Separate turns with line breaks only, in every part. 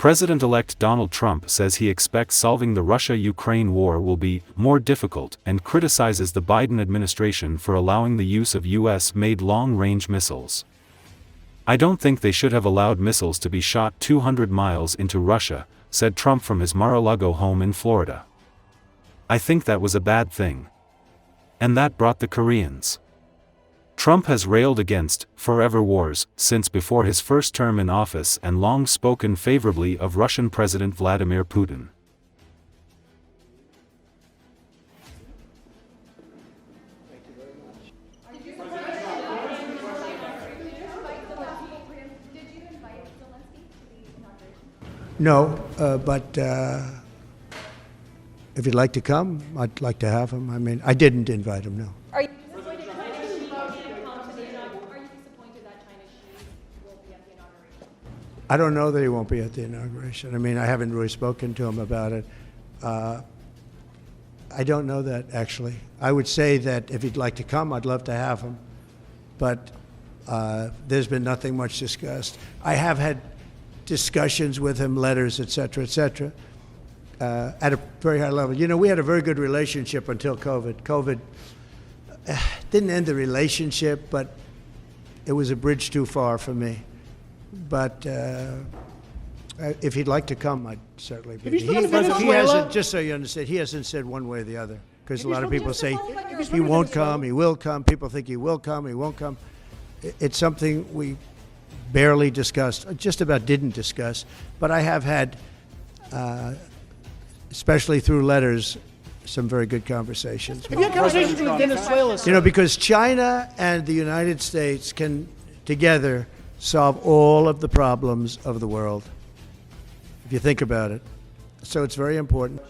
President-elect Donald Trump says he expects solving the Russia-Ukraine war will be more difficult and criticizes the Biden administration for allowing the use of US-made long-range missiles. "I don't think they should have allowed missiles to be shot 200 miles into Russia," said Trump from his Mar-a-Lago home in Florida. "I think that was a bad thing. And that brought the Koreans." Trump has railed against forever wars since before his first term in office and long spoken favorably of Russian President Vladimir Putin.
No, but if he'd like to come, I'd like to have him. I mean, I didn't invite him, no.
Are you disappointed that China won't be at the inauguration?
I don't know that he won't be at the inauguration. I mean, I haven't really spoken to him about it. I don't know that, actually. I would say that if he'd like to come, I'd love to have him. But there's been nothing much discussed. I have had discussions with him, letters, et cetera, at a very high level. You know, we had a very good relationship until COVID. COVID didn't end the relationship, but it was a bridge too far for me. But if he'd like to come, I'd certainly be. He hasn't, just so you understand, he hasn't said one way or the other. Because a lot of people say he won't come, he will come. People think he will come, he won't come. It's something we barely discussed, just about didn't discuss. But I have had, especially through letters, some very good conversations.
Have you had conversations with Venezuela?
You know, because China and the United States can together solve all of the problems of the world, if you think about it. So it's very important.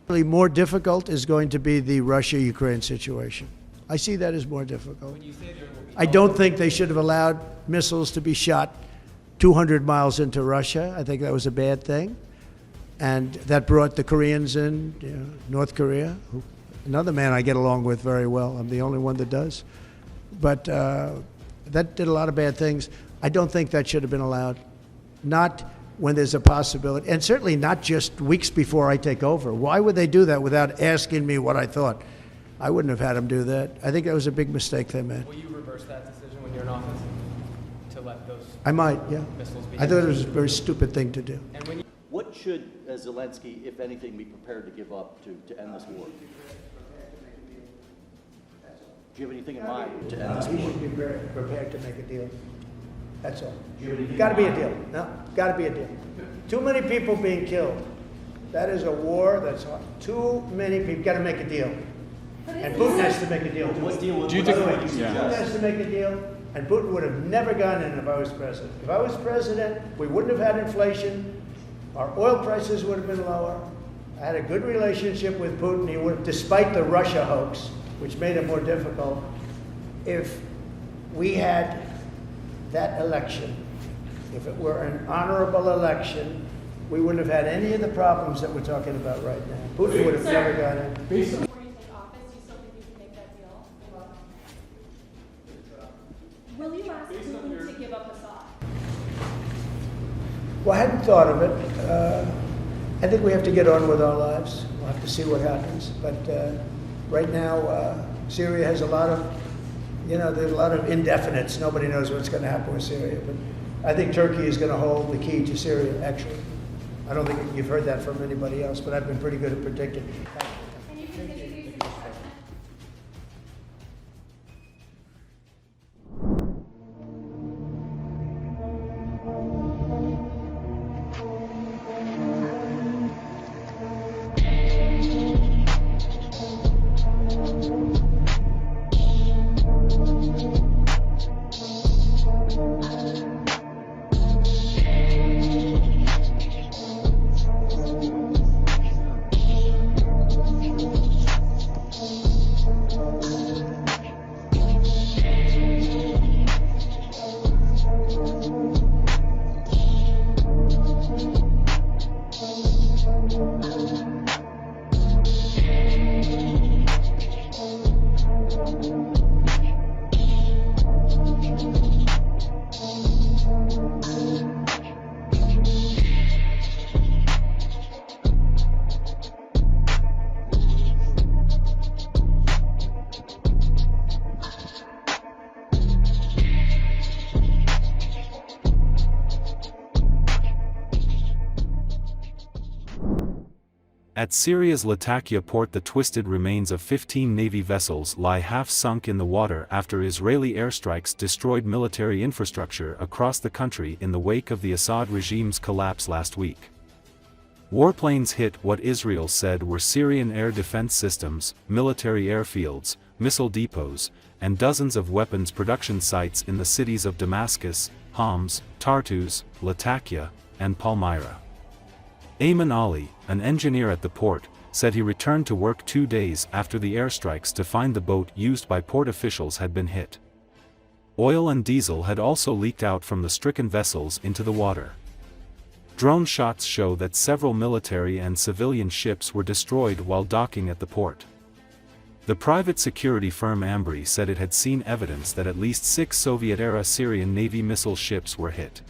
More difficult is going to be the Russia-Ukraine situation. I see that as more difficult. I don't think they should have allowed missiles to be shot 200 miles into Russia. I think that was a bad thing. And that brought the Koreans in, you know, North Korea, another man I get along with very well. I'm the only one that does. But that did a lot of bad things. I don't think that should have been allowed. Not when there's a possibility, and certainly not just weeks before I take over. Why would they do that without asking me what I thought? I wouldn't have had them do that. I think that was a big mistake they made.
Will you reverse that decision when you're in office? To let those
I might, yeah.
missiles be
I thought it was a very stupid thing to do.
And when you
What should Zelensky, if anything, be prepared to give up to end this war? Do you have anything in mind to end this
He
war?
should be prepared to make a deal. That's all. Got to be a deal. No, got to be a deal. Too many people being killed. That is a war that's hard. Too many people. Got to make a deal. And Putin has to make a deal.
What deal would
By the way, Putin has to make a deal, and Putin would have never gone in if I was president. If I was president, we wouldn't have had inflation. Our oil prices would have been lower. I had a good relationship with Putin. He would, despite the Russia hoax, which made it more difficult. If we had that election, if it were an honorable election, we wouldn't have had any of the problems that we're talking about right now. Putin would have never gone in.
Before you take office, do you still think you can make that deal? Will you ask Putin to give up Assad?
Well, I hadn't thought of it. I think we have to get on with our lives. We'll have to see what happens. But right now, Syria has a lot of, there's a lot of indefinites. Nobody knows what's going to happen with Syria. But I think Turkey is going to hold the key to Syria, actually. I don't think you've heard that from anybody else, but I've been pretty good at predicting.
Can you continue to use your
At Syria's Latakia port, the twisted remains of 15 Navy vessels lie half sunk in the water after Israeli airstrikes destroyed military infrastructure across the country in the wake of the Assad regime's collapse last week. Warplanes hit what Israel said were Syrian air defense systems, military airfields, missile depots, and dozens of weapons production sites in the cities of Damascus, Homs, Tartus, Latakia, and Palmyra. Ayman Ali, an engineer at the port, said he returned to work 2 days after the airstrikes to find the boat used by port officials had been hit. Oil and diesel had also leaked out from the stricken vessels into the water. Drone shots show that several military and civilian ships were destroyed while docking at the port. The private security firm Ambri said it had seen evidence that at least 6 Soviet-era Syrian Navy missile ships were hit.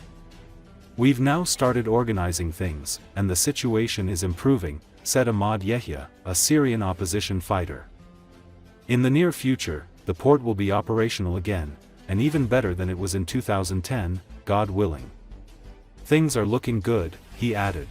"We've now started organizing things, and the situation is improving," said Ahmad Yehya, a Syrian opposition fighter. "In the near future, the port will be operational again, and even better than it was in 2010, God willing. Things are looking good," he added.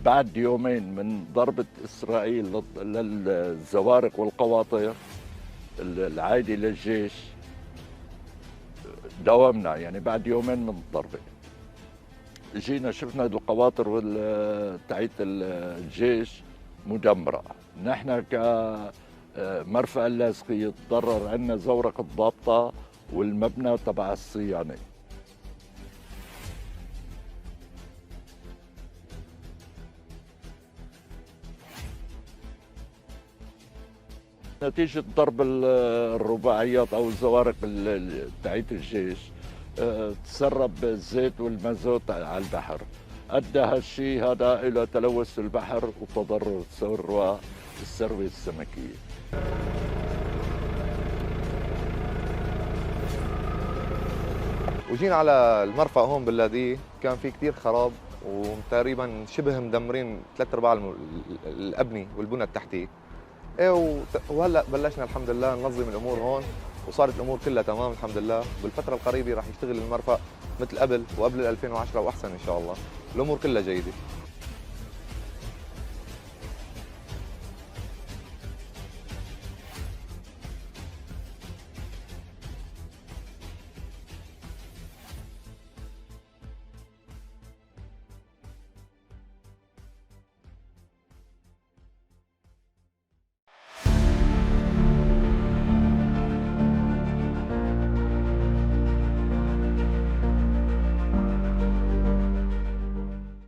بعد يومين من ضربة إسرائيل للزوارق والقواطر العائدة للجيش داومنا، يعني بعد يومين من الضربة جينا شفنا القواطر تاعت الجيش مدمرة. نحن كمرفأ اللاذقية تضرر عنا زورق الضابطة والمبنى تبع الصيانة. نتيجة ضرب الرباعيات أو الزوارق تاعت الجيش تسرب الزيت والمازوت على البحر، أدى هالشيء هذا إلى تلوث البحر وتضرر الثروة السمكية.
وجينا على المرفأ هون باللاذقية، كان في كثير خراب وتقريبا شبه مدمرين 3/4 الأبنية والبنى التحتية. وهلا بلشنا الحمد لله ننظم الامور هون، وصارت الامور كلها تمام الحمد لله. بالفتره القريبه راح يشتغل المرفأ مثل قبل وقبل 2010 واحسن ان شاء الله. الامور كلها جيده.